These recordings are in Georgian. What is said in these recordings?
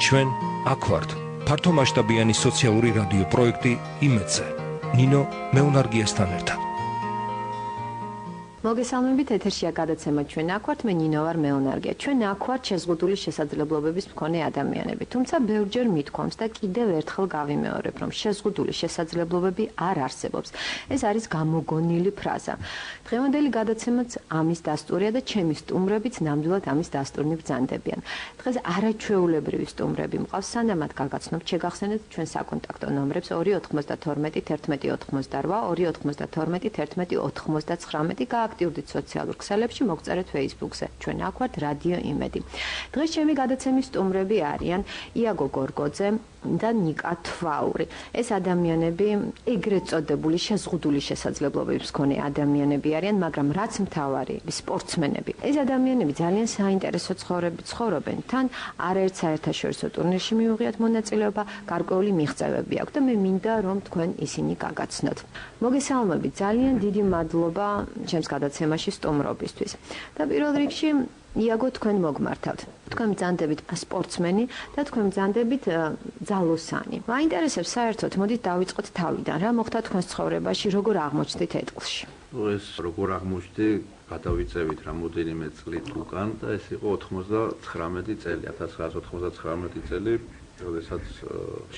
ჩვენ აქ ვართ. ფართო მასშტაბიანი სოციალური რადიო პროექტი იმედზე. ნინო მეუნარგიასთან ერთად. მოგესალმებით, ეთერშია გადაცემა ჩვენ აქ ვართ, მე ნინო ვარ მეუნარგია. ჩვენ აქ ვართ შეზღუდული შესაძლებლობების მქონე ადამიანები. თუმცა ბევრჯერ მithქვამს და კიდევ ერთხელ გავიმეორებ, რომ შეზღუდული შესაძლებლობები არ არსებობს. ეს არის გამოგონილი ფრაზა. დღევანდელი გადაცემაც ამის დასტურია და ჩემი სტუმრებიც ნამდვილად ამის დასტურნი ბრძანდებიან. დღეს არაჩვეულებრივი სტუმრები მყავს, სანამ მათ გაგაცნობთ, შეგახსენეთ ჩვენ საკონტაქტო ნომრებს 292 11 88 292 11 99 აქტიურდით სოციალურ ქსელებში, მოგწერეთ Facebook-ზე. ჩვენ აქ ვართ რადიო იმედი. დღეს ჩემი გადაცემის სტუმრები არიან იაგო გორგოძე და ნიკა თვაური. ეს ადამიანები ეგრეთ წოდებული შეზღუდული შესაძლებლობების მქონე ადამიანები არიან, მაგრამ რაც მთავარი, სპორტსმენები. ეს ადამიანები ძალიან საინტერესო ცხოვრებით ცხოვრობენ. თან არაერთ საერთაშორისო ტურნირში მიუღიათ მონაწილეობა, გარკვეული მიღწევები აქვს და მე მინდა რომ თქვენ ისინი გაგაცნოთ. მოგესალმებით, ძალიან დიდი მადლობა ჩემს გადაცემაში სტუმრობისთვის. და პირველ რიგში იაგო, თქვენ მოგმართავთ. თქვენ ბრძანდებით სპორტსმენი და თქვენ ბრძანდებით ძალოსანი. მაინტერესებს საერთოდ, მოდით დავიწყოთ თავიდან. რა მოხდა თქვენს ცხოვრებაში, როგორ აღმოჩნდით ეტლში? ეს როგორ აღმოჩნდი, გადავიწევით რამოდენიმე წლით უკან და ეს იყო 99 წელი, 1999 წელი, როდესაც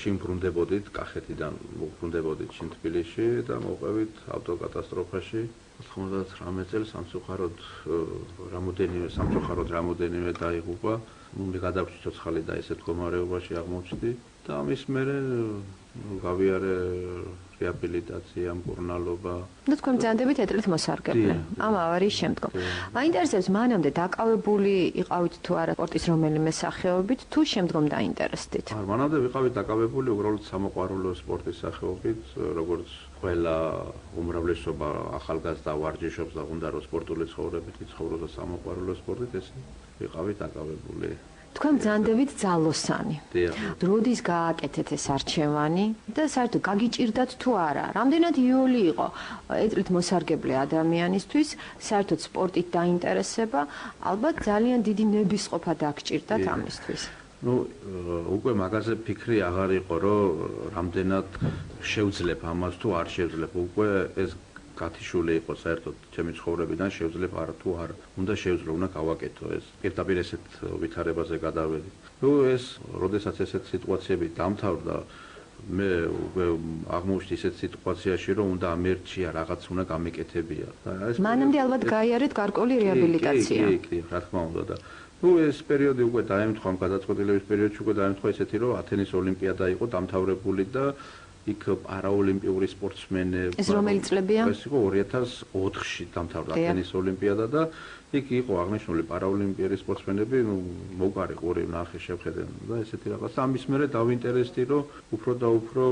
შიმბრუნდებოდით კახეთიდან, მოვბრუნდებოდით შინ თბილისში და მოვყევით ავტოკატასტროფაში. 99 წელს სამწუხაროდ რამოდენიმე დაიღუპა. მე გადავჭი ცოცხალი და ესეთ მდგომარეობაში აღმოჩნდი და ამის მერე გავიარე რეაბილიტაცია, მკურნალობა. და თქვენ ბრძანდებით ეტლით მოსარგებლე. ამ ავარიის შემდგომ. მაინტერესებს, მანამდე დაკავებული იყავით თუ არა სპორტის რომელიმე სახეობით, თუ შემდგომ დაინტერესდით? მანამდე ვიყავით დაკავებული უბრალოდ სამოყვარულო სპორტის სახეობით, როგორც ყველა უმრავლესობა ახალგაზრდა ვარჯიშობს და უნდა რომ სპორტული ცხოვრებით იცხოვროს და სამოყვარულო სპორტით, ეს ვიყავით დაკავებული. თქვენ ბრძანდებით ძალოსანი. როდის გააკეთეთ ეს არჩევანი და საერთოდ გაგიჭირდათ თუ არა? რამდენად იოლი იყო ეტლით მოსარგებლე ადამიანისთვის საერთოდ სპორტით დაინტერესება? ალბათ ძალიან დიდი ნებისყოფა დაგჭირდათ ამისთვის. უკვე მაგაზე ფიქრი აღარ იყო, რომ რამდენად შევძლებ ამას თუ არ შევძლებ. უკვე ეს გათიშული იყო საერთოდ ჩემი ცხოვრებიდან, შევძლებ არა თუ არა. უნდა შევძლო, უნდა გავაკეთო ეს. პირდაპირ ესეთ ვითარებაზე გადავედი. ეს, როდესაც ესეთ სიტუაციები დამთავრდა, მე უკვე აღმოჩნდი ესეთ სიტუაციაში, რომ უნდა ამერჩია, რაღაც უნდა გამეკეთებია. მანამდე ალბათ გაიარეთ გარკვეული რეაბილიტაცია. კი, რა თქმა უნდა და ეს პერიოდი უკვე დაემთხვა, გადაწყვეტილების პერიოდში უკვე დაემთხვა ესეთი, რომ ათენის ოლიმპიადა იყო დამთავრებული და იქ პარაოლიმპიური სპორტსმენები. ეს რომელი წლებია? ეს იყო 2004-ში დამთავრდა ათენის ოლიმპიადა და იქ იყო აღნიშნული პარაოლიმპიური სპორტსმენები, მოგარი ყური ნახე შევხედენ და ესეთი რაღაც. ამის მერე დავინტერესდი, რომ უფრო და უფრო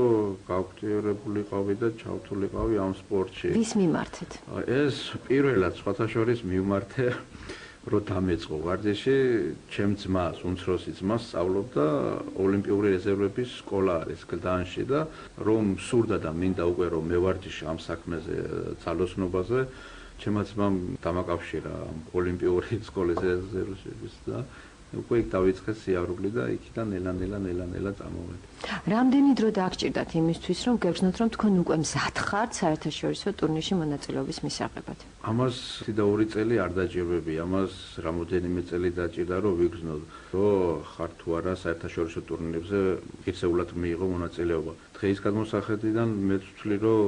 გააქტიურებულიყავი და ჩავთვლილიყავი ამ სპორტში. ვის მიმართეთ? ეს პირველად სხვათა შორის მივმართე რო დამეწყო ვარჯიში, ჩემ ძმას, უმცროსი ძმას სწავლობდა ოლიმპიური რეზერვების სკოლა არის გლდანში და რომ სურდა და მინდა უკვე რომ მევარჯიშე ამ საქმეზე, ძალოსნობაზე, ჩემმა ძმამ დამაკავშირა ოლიმპიური სკოლის რეზერვების და უკვე იქ დავიწყე სიარული და იქიდან ნელა წამოვედი. რამდენი დრო დააგჭირდათ იმისთვის, რომ გეგრძნოთ, რომ თქვენ უკვე მზად ხართ საერთაშორისო ტურნირში მონაწილეობის მისაღებად? ამას 2 წელი არ დაჭირვები, ამას რამოდენიმე წელი დაჭირდა, რომ ვიგრძნო, რომ ხარ თუ არა საერთაშორისო ტურნირებზე ღირსეულად მიიღო მონაწილეობა. დღეის გადმოსახედიდან მე ვთვლი, რომ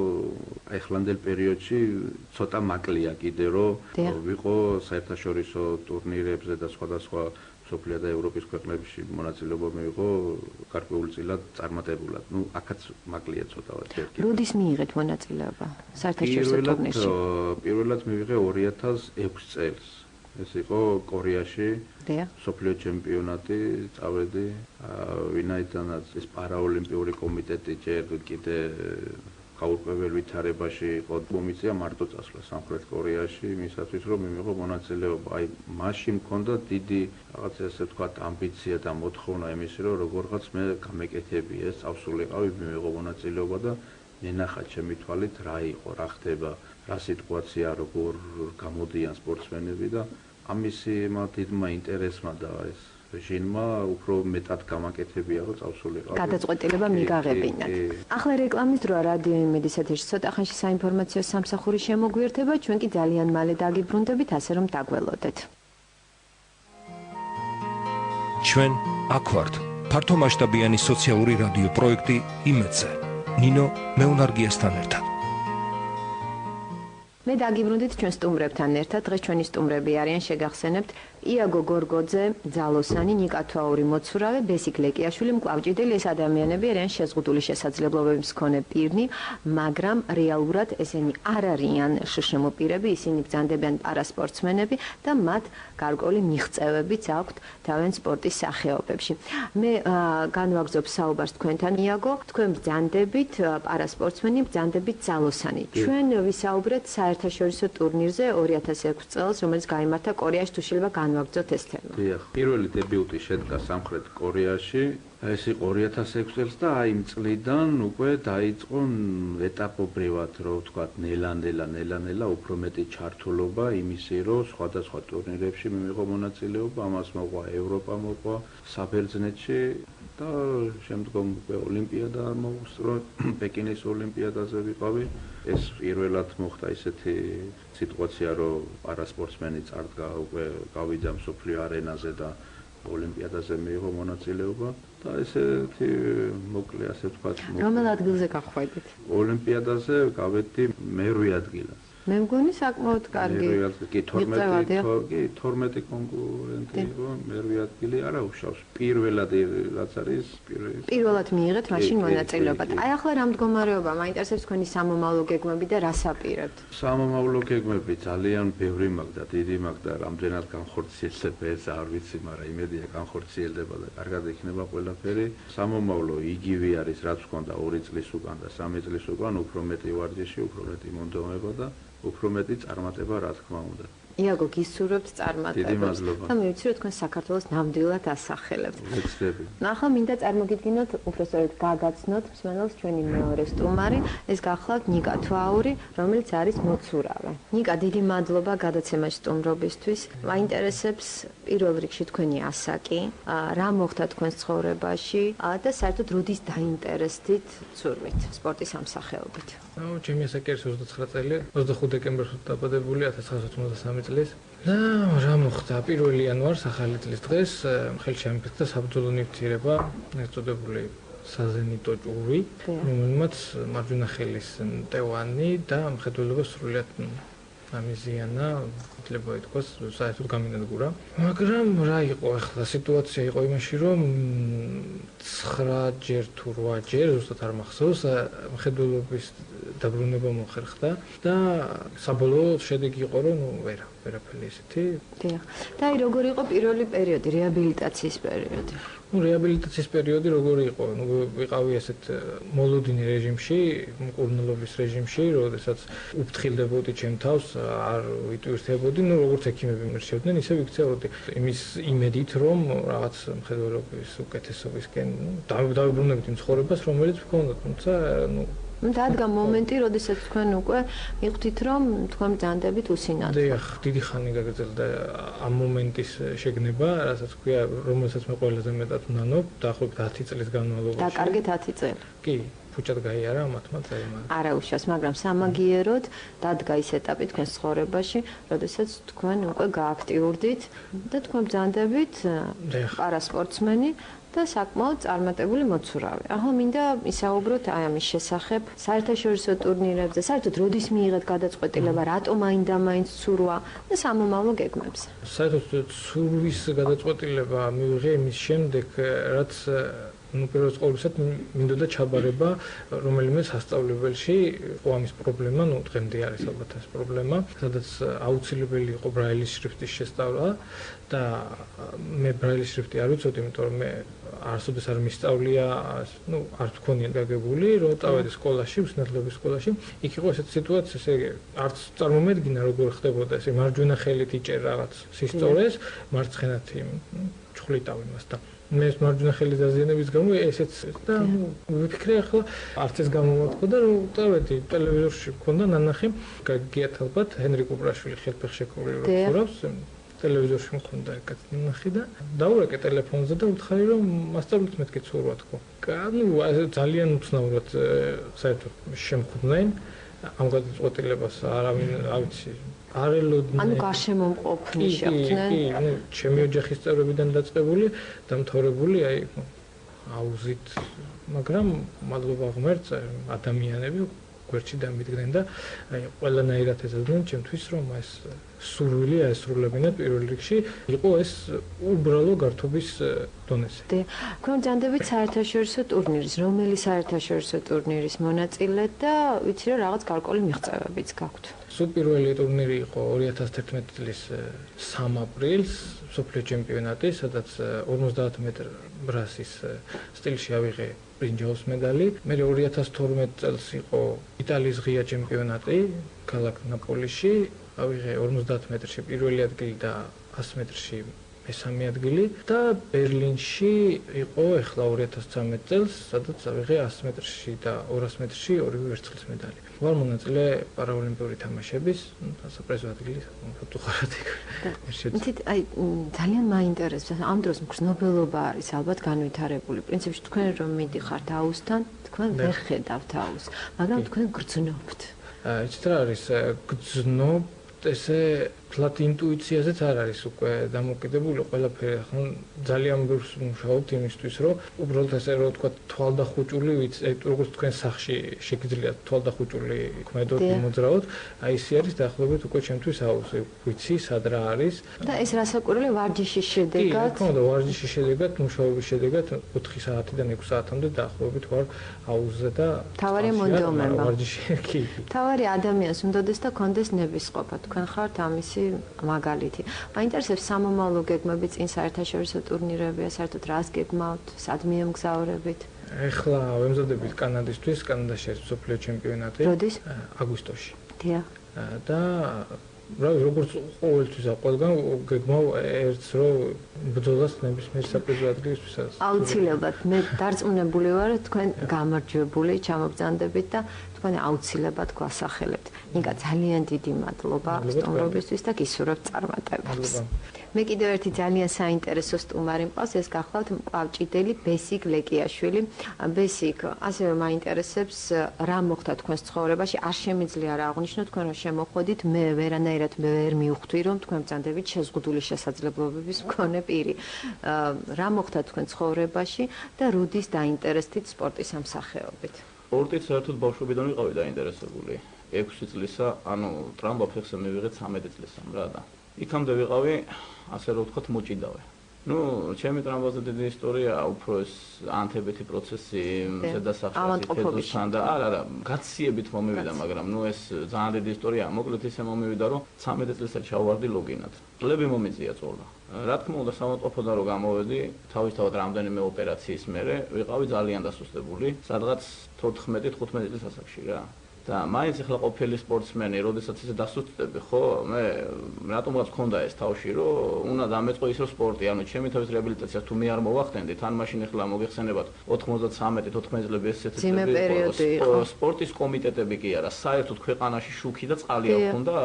ახლანდელ პერიოდში ცოტა მაკლია კიდე, რომ ვიყო საერთაშორისო ტურნირებზე და სხვადასხვა სოფლია და ევროპის ქვეყნებში მონაწილეობა მიიღო გარკვეულწილად წარმატებულად. აქაც მაკლია ცოტავად. როდის მიიღეთ მონაწილეობა საერთაშორისო ტურნირში? პირველად მივიღე 2006 წელს. ეს იყო კორეაში. სოფლიო ჩემპიონატი წავედი, ვინაიდანაც ეს პარაოლიმპიური კომიტეტი ჯერ კიდე გაურკვეველ ვითარებაში იყო მომიწია მარტო წასვლა სამხრეთ კორეაში იმისათვის რომ მიმიღო მონაწილეობა. აი მაშინ მქონდა დიდი რაღაცა ესე ვთქვათ ამბიცია და მოთხოვნა იმისი რომ როგორღაც მე გამეკეთები ეს წავსულიყავი მიმიღო მონაწილეობა და ნახა ჩემი თვალით რა იყო, რა ხდება, რა სიტუაცია, როგორ გამოდიან სპორტსმენები და ამისი დიდმა ინტერესმა და ეს ჟინმა უფრო მეტად გამაკეთებია რომ წავსულიყავ. გადაწყვეტილება მიგაღებინათ. ახლა რეკლამის დროა რადიო იმედის ეთერში ცოტა ხანში საინფორმაციო სამსახური შემოგვიერთება, ჩვენ კი ძალიან მალე დაგიბრუნდებით, ასე რომ დაგველოდეთ. ჩვენ აქ ვართ. ფართომასშტაბიანი სოციალური რადიო პროექტი იმედზე. ნინო მეუნარგიასთან ერთად. მე დაგიბრუნდით ჩვენ სტუმრებთან ერთად. დღეს ჩვენი სტუმრები არიან, შეგახსენებთ, იაგო გორგოძე, ძალოსანი, ნიკა თვაური, მოცურავე, ბესიკ ლეკიაშვილი, მკლავჭიდელი. ეს ადამიანები არიან შეზღუდული შესაძლებლობების მქონე პირნი, მაგრამ რეალურად ესენი არ არიან შშმ პირები, ისინი ბრძანდებიან პარასპორტსმენები და მათ გარკვეული მიღწევებიც აქვთ თავენ სპორტის სახეობებში. მე განვაგრძობ საუბარს თქვენთან, იაგო, თქვენ ბრძანდებით პარასპორტსმენი, ბრძანდებით ძალოსანი. ჩვენ ვისაუბრეთ საერთაშორისო ტურნირზე 2006 წელს, რომელიც გაიმართა კორეაში, თუ შეიძლება განვაგრძოთ ეს თემა. დიახ, პირველი დებიუტი შედგა სამხრეთ კორეაში. ეს იყო 2006 წელს და აი იმ წლიდან უკვე დაიწყო ეტაპობრივად, რო ვთქვათ, ნელა-ნელა უფრო მეტი ჩართულობა იმისი, რომ სხვადასხვა ტურნირებში მივიღო მონაწილეობა, ამას მოყვა ევროპა, მოყვა საბერძნეთში და შემდგომ უკვე ოლიმპიადა მოუსწრო, პეკინის ოლიმპიადაზე ვიყავი. ეს პირველად მოხდა ისეთი სიტუაცია, რომ პარასპორტსმენი წარდგა, უკვე გავიდა მსოფლიო არენაზე და ოლიმპიადაზე მიიღო მონაწილეობა და ესეთი მოკლე ასე ვთქვათ. რომელ ადგილზე გახვედით? ოლიმპიადაზე გავედი მე-8 ადგილად. მე მგონი საკმაოდ კარგი. კი 12 კონკურენტი იყო, მე-8 ადგილი არა უშავს. პირველად რაც არის, პირველად მიიღეთ მაშინ მონაწილეობა. აი ახლა რა მდგომარეობა, მაინტერესებს თქვენი სამომავლო გეგმები და რას აპირებთ? სამომავლო გეგმები ძალიან ბევრი მაქვს და დიდი მაქვს და რამდენად განხორციელდება ეს არ ვიცი, მაგრამ იმედია განხორციელდება და კარგად იქნება ყველაფერი. სამომავლო იგივე არის, რაც მქონდა 2 წლის უკან და 3 წლის უკან, უფრო მეტი ვარჯიში, უფრო მეტი მონდომება და უფრო მეტი წარმატება, რა თქმა უნდა. იაგო, გისურვებთ წარმატებას. დიდი მადლობა. და მე ვიცი, რომ თქვენ საქართველოს ნამდვილად ასახელებთ. ვეცდები. ახლა მინდა წარმოგიდგინოთ, უბრალოდ გაგაცნოთ მსმენელს ჩვენი მეორე სტუმარი, ეს გახლავთ ნიკა თვაური, რომელიც არის მოცურავე. ნიკა, დიდი მადლობა გადაცემაში სტუმრობისთვის. მაინტერესებს პირველ რიგში თქვენი ასაკი, რა მოხდა თქვენს ცხოვრებაში და საერთოდ როდის დაინტერესდით ცურვით, სპორტის ამსახეობით? ჩემი ასაკი არის 29 წელი, 25 დეკემბერს დაბადებული 1983 წლის. და რა მოხდა 1 იანვარს ახალი წლის დღეს ხელში ამიფრთა საბრძოლო ნივთიერება, ეწოდებული საზენიტო ჭურვი, რომელმაც მარჯვენა ხელის მტევანი და მხედველობა სრულიად ამიზიანა, შეიძლება ითქვას, საერთოდ გამინადგურა. მაგრამ რა იყო ახლა სიტუაცია იყო იმაში, რომ 9ჯერ თუ 8ჯერ, ზუსტად არ მახსოვს, მხედველობის დაბრუნება მოხერხდა და საბოლოო შედეგი იყო, რომ ვერაფერი ისეთი. დიახ. და აი როგორ იყო პირველი პერიოდი, რეაბილიტაციის პერიოდი? რეაბილიტაციის პერიოდი როგორი იყო? ვიყავი ესეთ მოლოდინი რეჟიმში, მკურნალობის რეჟიმში, როდესაც უფრთხილდებოდი ჩემ თავს, არ ვიტვირთებოდი, როგორც ექიმები მირჩევდნენ, ისე ვიქცეოდი იმის იმედით, რომ რაღაც მხედველობის უკეთესობისკენ დავიბრუნებთ იმ ცხოვრებას, რომელიც მქონდა, თუმცა დადგა მომენტი, როდესაც თქვენ უკვე მიხვდით, რომ თქვენ ბრძანდებით უსინათლო. დიახ, დიდი ხანი გაგრძელდა ამ მომენტის შეგნება, რასაც ქვია, რომელსაც მე ყველაზე მეტად ვნანობ, დაახლოებით 10 წლის განმავლობაში. დაკარგეთ 10 წელი. კი, ფუჭად გაიარა მათმა წელმა. არა უშავს, მაგრამ სამაგიეროდ დადგა ის ეტაპი თქვენს ცხოვრებაში, როდესაც თქვენ უკვე გააქტიურდით და თქვენ ბრძანდებით პარასპორტსმენი და საკმაოდ წარმატებული მოცურავე. ახლა მინდა ისაუბროთ აი ამის შესახებ, საერთაშორისო ტურნირებზე, საერთოდ როდის მიიღეთ გადაწყვეტილება, რატომ აინდა-მაინც ცურვა და სამომავლო გეგმებზე. საერთოდ ცურვის გადაწყვეტილება მივიღე იმის შემდეგ, რაც პირველ ყოვლისა მინდოდა ჩაბარება რომელიმე სასწავლებელში, იყო ამის პრობლემა, დღემდე არის ალბათ ეს პრობლემა, სადაც აუცილებელი იყო ბრაილის შრიფტის შესწავლა და მე ბრაილის შრიფტი არ ვიცოდი, იმიტომ რომ მე არასოდეს არ მისწავლია, არ მქონია გაგებული, რომ წავედი სკოლაში, უსინათლობის სკოლაში. იქ იყო ესეთი სიტუაცია, ესე არც წარმომედგინა როგორ ხდებოდა ესე მარჯვენა ხელით იჭერ რაღაც სისწორეს, მარცხენათ ჩხვლიტავ იმას და მე მარჯვენა ხელის დაზიანების გამო ესეც და ვიფიქრე ახლა არც ეს გამომოთქოდა, რომ წავედი ტელევიზორში მქონდა ნანახი, გაგიათ ალბათ ჰენრი კუბრაშვილი ხელფეხშეკრული რო ხურავს ტელევიზორში მქონდა კაც ნახი და დაურეკე ტელეფონზე და უთხარი რომ მასწავლეთ მეთქი ცურვა თქო. ანუ ძალიან უცნაურად საერთოდ შემხვდნენ ამ გადაწყვეტილებას არავინ ავიცი არ ელოდნენ. ანუ გარშემომყოფნი შეხვდნენ. კი, ანუ ჩემი ოჯახის წევრებიდან დაწყებული, დამთავრებული აი აუზით, მაგრამ მადლობა ღმერთს ადამიანები გვერდში დამიდგნენ და აი ყველანაირად ეზოდნენ ჩემთვის რომ ეს სურვილი აესრულებინათ პირველ რიგში იყო ეს უბრალო გართობის დონეზე. თქვენ ჯანდებით საერთაშორისო ტურნირის, რომელი საერთაშორისო ტურნირის მონაწილე და ვიცი რომ რაღაც გარკვეული მიღწევებიც გაქვთ. სულ პირველი ტურნირი იყო 2011 წლის 3 აპრილს მსოფლიო ჩემპიონატი, სადაც 50 მეტრ ბრასის სტილში ავიღე ბრინჯაოს медаლი. მე 2012 წელს იყო იტალიის ღია ჩემპიონატი ქალაქ ნაპოლიში, ავიღე 50 მეტრში პირველი ადგილი და 100 მეტრში მესამე ადგილი და ბერლინში იყო ახლა 2013 წელს, სადაც ავიღე 100 მეტრში და 200 მეტრში ორივე ვერცხლის медаლი. ვარ მონაწილე პარაოლიმპიური თამაშების, საპრიზო ადგილი ფოტოხარად იქ. იცით, აი ძალიან მაინტერესებს. ამ დროს მგრძნობელობა არის ალბათ განვითარებული. პრინციპში თქვენ რომ მიდიხართ აუზთან, თქვენ ვერ ხედავთ აუზს, მაგრამ თქვენ გრძნობთ. იცით რა არის გრძნობ ესე ფლატ ინტუიციაზეც არ არის უკვე დამოკიდებული ყველაფერი. ახლა ძალიან ბევრს მუშაობთ იმისთვის, რომ უბრალოდ ესე რომ თქვა თვალდახუჭული ვიცი, როგორც თქვენ სახში შეგიძლიათ თვალდახუჭული ქმედოთ, მოძრაოთ, აი ისე არის დაახლოებით უკვე ჩემთვის აუზი. ვიცი, სად რა არის. და ეს რასაკვირველია ვარჯიშის შედეგად. კი, თქო, ვარჯიშის შედეგად, მუშაობის შედეგად 4 საათიდან 6 საათამდე დაახლოებით ვარ აუზზე და თავარი მონდომება. ვარჯიში კი. თავარი ადამიანს უნდადეს და კონდეს ნებისყოფა. თქვენ ხართ ამისი მაგალითი. მაინტერესებს სამომავლო გეგმები წინ საერთაშორისო ტურნირებია, საერთოდ რას გეგმავთ, სად მიემგზავრებით? ეხლა ვემზადებით კანადისთვის, კანადაში არის მსოფლიო ჩემპიონატი. როდის? აგვისტოში. დიახ. და როგორც ყოველთვის ყველგან გეგმავ ერთს რომ ბრძოლას ნებისმიერ საპრიზო ადგილისთვის. აუცილებლად მე დარწმუნებული ვარ თქვენ გამარჯვებული ჩამოგზანდებით და თქვენ აუცილებლად გვასახელებთ. ნიკა ძალიან დიდი მადლობა სტუმრობისთვის და გისურვებთ წარმატებებს. მე კიდევ ერთი ძალიან საინტერესო სტუმარი მყავს, ეს გახლავთ მყავჭიდელი ბესიკ ლეკიაშვილი. ბესიკ, ასევე მაინტერესებს რა მოხდა თქვენს ცხოვრებაში, არ შემიძლია რა აღნიშნოთ თქვენ რომ შემოხვედით, მე ვერანაირად ვერ მივხვდი რომ თქვენ ბრძანდებით შეზღუდული შესაძლებლობების მქონე პირი. რა მოხდა თქვენ ცხოვრებაში და როდის დაინტერესდით სპორტის ამსახეობით? სპორტით საერთოდ ბავშვობიდან ვიყავი დაინტერესებული. 6 წლისა, ანუ ტრამვა ფეხზე მივიღე 13 წლისამ რა და იქამდე ვიყავი, ასე რომ ვთქვათ, მოჭიდავე. ნუ, ჩემი ტრამვაზე დიდი ისტორია, უფრო ეს ანთებითი პროცესი, ზედასახელში თედოსთან და არა, გაციებით მომივიდა, მაგრამ ნუ ეს ძალიან დიდი ისტორია. მოკლედ ისე მომივიდა, რომ 13 წლისა ჩავარდი ლოგინად. წლები მომიწია წოლა. რა თქმა უნდა, სამოწყოფოდან რომ გამოვედი, თავისთავად რამდენიმე ოპერაციის მერე ვიყავი ძალიან დასუსტებული, სადღაც 14-15 წლის ასაკში რა. და მაინც ახლა ყოფილი სპორტსმენი, როდესაც ისე დასუსტდები, ხო, მე რატომღაც მქონდა ეს თავში, რომ უნდა დამეწყო ის რომ სპორტი, ანუ ჩემი თავის რეაბილიტაციას თუ მე არ მოვახდენდი, თან მაშინ ახლა მოგეხსენებათ 93-14 წლები ესეთი წლები სპორტის კომიტეტები კი არა, საერთოდ ქვეყანაში შუქი და წყალი აქვს და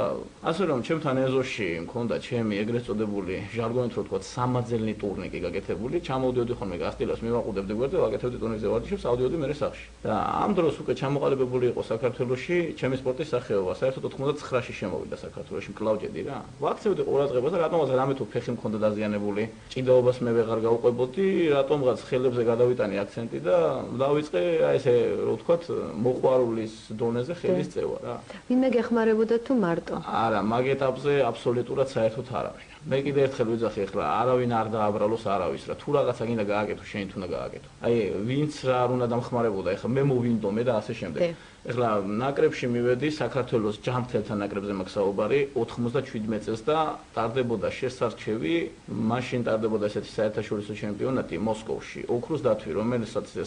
ასე რომ ჩემთან ეზოში მქონდა ჩემი ეგრეთ წოდებული ჟარგონით რო თქვა სამაძელნი ტურნიკი გაკეთებული, ჩამოვდიოდი ხოლმე გასტილას, მივაყუდებდი გვერდზე, ვაკეთებდი ტურნირზე ვარჯიშებს, ავდიოდი მე სახში. და ამ დროს უკვე ჩამოყალიბებული იყო საქართველოს ჩემი სპორტის სახეობა, საერთოდ 99-ში შემოვიდა საქართველოში მკლავჭედი რა. ვაქცევდი ყურადღებას და რატომღაც რამე თუ ფეხი მქონდა დაზიანებული, ჭიდაობას მე ვეღარ გავუყვებოდი, რატომღაც ხელებზე გადავიტანი აქცენტი და დავიწყე აი ესე რო ვთქვათ, მოყვარულის დონეზე ხელის წევა რა. ვინმე გეხმარებოდა თუ მარტო? არა, მაგ ეტაპზე აბსოლუტურად საერთოდ არავინ. მე კიდე ერთხელ ვიძახი ახლა, არავინ არ დააბრალოს არავის რა. თუ რაღაცა გინდა გააკეთო, შენ თუ უნდა გააკეთო. აი, ვინც რა არ უნდა დამხმარებოდა, ახლა მე მოვინდომე და ასე შემდეგ. ეხლა ნაკრებში მივედი, საქართველოს ჯამთელთან ნაკრებზე მაქვს საუბარი, 97 წელს და ტარდებოდა შესარჩევი, მაშინ ტარდებოდა ესეთი საერთაშორისო ჩემპიონატი მოსკოვში, ოქროს დათვი,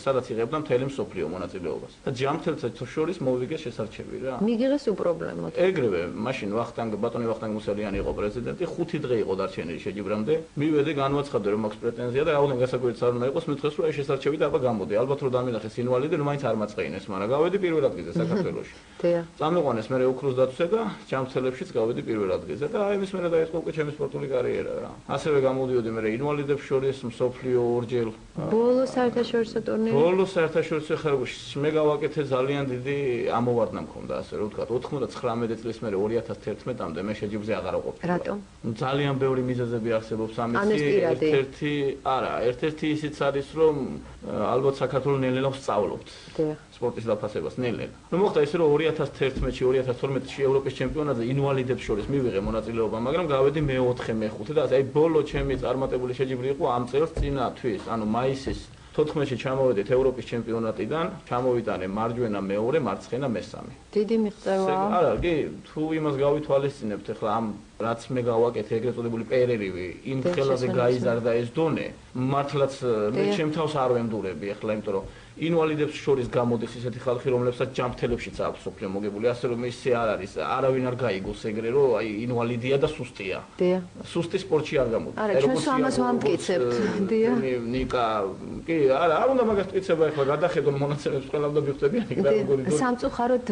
სადაც იღებდა მთელი მსოფლიო მონაწილეობას. და ჯამთელთა შორის მოვიგე შესარჩევი რა. მიგიღეს უპრობლემოდ. ეგრევე, მაშინ ბატონი ვახტანგ მუსელიანი იყო პრეზიდენტი, 5 დღე იყო დარჩენილი შეჯიბრამდე. მივედი, განვაცხადე რომ მაქვს პრეტენზია და რაოდენ გასაკვირიც არ უნდა იყოს, მითხეს რომ აი შესარჩევი და აბა გამოდი. ალბათ რომ დამინახეს ინვალიდი, რომ მაინც არ მაწყეინეს, მაგრამ გავედი პირველ ადგილზე. ადგილზე საქართველოში. დიახ. წამიყვანეს მე ოქროს დაცვზე და ჯამრთელებშიც გავედი პირველ ადგილზე და აი მის მერე დაიწყო უკვე ჩემი სპორტული კარიერა რა. ასევე გამოდიოდი მე ინვალიდებს შორის მსოფლიო ორჯერ. ბოლო საერთაშორისო ტურნირი? ბოლო საერთაშორისო ხერხში მე გავაკეთე ძალიან დიდი ამოვარდნა მქონდა ასე რომ ვთქვა 99 წლის მერე 2011-მდე მე შეჯიბრზე აღარ ვყოფილი. რატომ? ძალიან ბევრი მიზეზები არსებობს ამისი. ერთ-ერთი ისიც არის რომ ალბათ საქართველოს ნელ-ნელა ვსწავლობთ. დიახ. სპორტის დაფასებას ნელ-ნელა. ნუ მოხდა ისე რომ 2011-ში 2012-ში ევროპის ჩემპიონატზე ინვალიდებს შორის მივიღე მონაწილეობა, მაგრამ გავედი მე-4, მე-5 და აი ბოლო ჩემი წარმატებული შეჯიბრი იყო ამ წელს წინა თვის, ანუ მაისის 14-ში ჩამოვედით ევროპის ჩემპიონატიდან, ჩამოვიტანე მარჯვენა მეორე, მარცხენა მესამე. დიდი მიღწევაა. არა, კი, თუ იმას გავითვალისწინებთ, ახლა ამ რაც მე გავაკეთე ეგრეთ წოდებული პერიოდი, იმ ხელაზე გაიზარდა ეს დონე, მართლაც მე ჩემ თავს არ ვემდურები ახლა, იმიტომ რომ ინვალიდებს შორის გამოდის ისეთი ხალხი, რომლებსაც ჯამრთელებშიც აქვს სოფლიო მოგებული, ასე რომ ისე არ არის, არავინ არ გაიგოს ეგრე, რომ აი ინვალიდია და სუსტია. დიახ. სუსტი სპორტში არ გამოდის. არა, ჩვენს ამას ვამტკიცებთ. დიახ. ნიკა, კი, არ უნდა მაგას ტკიცება ახლა, გადახედონ მონაცემებს ყველა უნდა მიხვდებიან იქ რა როგორი დონე. სამწუხაროდ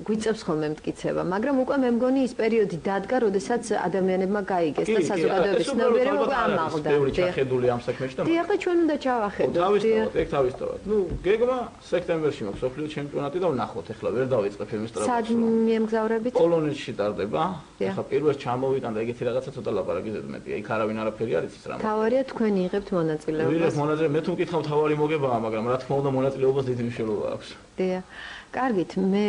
გვიწევს ხოლმე მტკიცება, მაგრამ უკვე მე მგონი ის პერიოდი დადგა, როდესაც ადამიანებმა გაიგეს და საზოგადოების ცნობიერება უკვე ამაღლდა. ბევრი ჩახედული ამ საქმეში და დიახ, ჩვენ უნდა ჩავახედოთ. თავისთავად, ეგ თავისთავად. ნუ გეგმა სექტემბერში მაქვს სოფლიო ჩემპიონატი და ვნახოთ ახლა ვერ დავიწყებ იმის ტრაპეზს. სად მიემგზავრებით? პოლონეთში ტარდება. ახლა პირველს ჩამოვიტან და ეგეთი რაღაცა ცოტა ლაპარაკი ზედმეტია. იქ არავინ არაფერი არ იცის რა. თავარია თქვენი იღებთ მონაწილეობას. ვიღებ მონაწილეობას, მე თუ მკითხავ თავარი მოგებაა, მაგრამ რა თქმა უნდა მონაწილეობას დიდი მნიშვნელობა აქვს. დიახ. კარგით, მე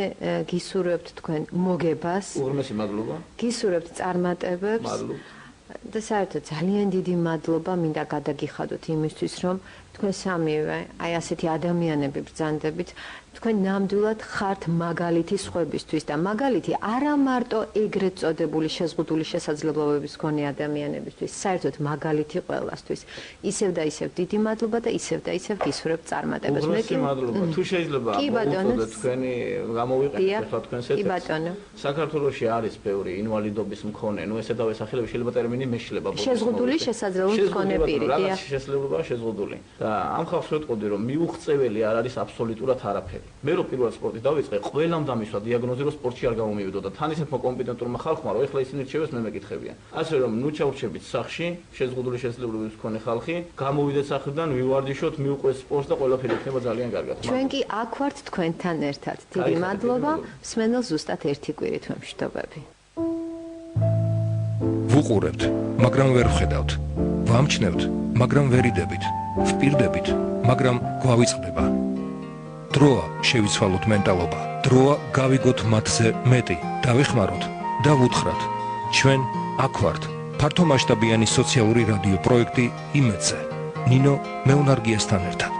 გისურვებთ თქვენ მოგებას. უღრმესი მადლობა. გისურვებთ წარმატებებს. მადლობა. და საერთოდ ძალიან დიდი მადლობა მინდა გადაგიხადოთ იმისთვის, რომ თქვენ სამივე აი ასეთი ადამიანები ბრძანდებით, თქვენ ნამდვილად ხართ მაგალითი სხვებისთვის და მაგალითი არა მარტო ეგრეთ წოდებული შეზღუდული შესაძლებლობების მქონე ადამიანებისთვის, საერთოდ მაგალითი ყველასთვის. ისევ და ისევ დიდი მადლობა და ისევ და ისევ გისურვებთ წარმატებას. მე კი მადლობა. თუ შეიძლება მოგუწოდეთ თქვენი გამოვიყენოთ ახლა თქვენს ეთერს. კი ბატონო. საქართველოში არის ბევრი ინვალიდობის მქონე, ნუ ესე დავესახელებ, შეიძლება ტერმინი მეშლება. შეზღუდული შესაძლებლობის მქონე პირი, რაღაც შესაძლებლობაა შეზღუდული. და ამ ხალხს ვეტყოდი, რომ მიუღწეველი არ არის აბსოლუტურად არაფერი. მე რო პირველად სპორტი დავიწყე, ყველამ დამისვა დიაგნოზი, რომ სპორტში არ გამომივიდო და თან ისეთმა კომპეტენტურმა ხალხმა, რომ ეხლა ისინი რჩევეს მე მეკითხებიან. ასე რომ ნუ ჩავრჩებით სახში, შეზღუდული შესაძლებლობების მქონე ხალხი, გამოვიდეთ სახლიდან, ვივარჯიშოთ, მიუყვეს სპორტს და ყველაფერი იქნება ძალიან კარგად. ჩვენ კი აქ ვართ თქვენთან ერთად. დიდი მადლობა. მსმენელს ზუსტად ერთი კვირით ვემშვიდობები. ვუყურებთ, მაგრამ ვერ ვხედავთ. ვამჩნევთ, მაგრამ ვერ იდებით. ვპირდებით, მაგრამ გვავიწყდება. დროა შევიცვალოთ მენტალობა. დროა გავიგოთ მათზე მეტი, დავეხმაროთ და ვუთხრათ. ჩვენ აქ ვართ. ფართომასშტაბიანი სოციალური რადიო პროექტი იმედზე. ნინო მეუნარგიასთან ერთად.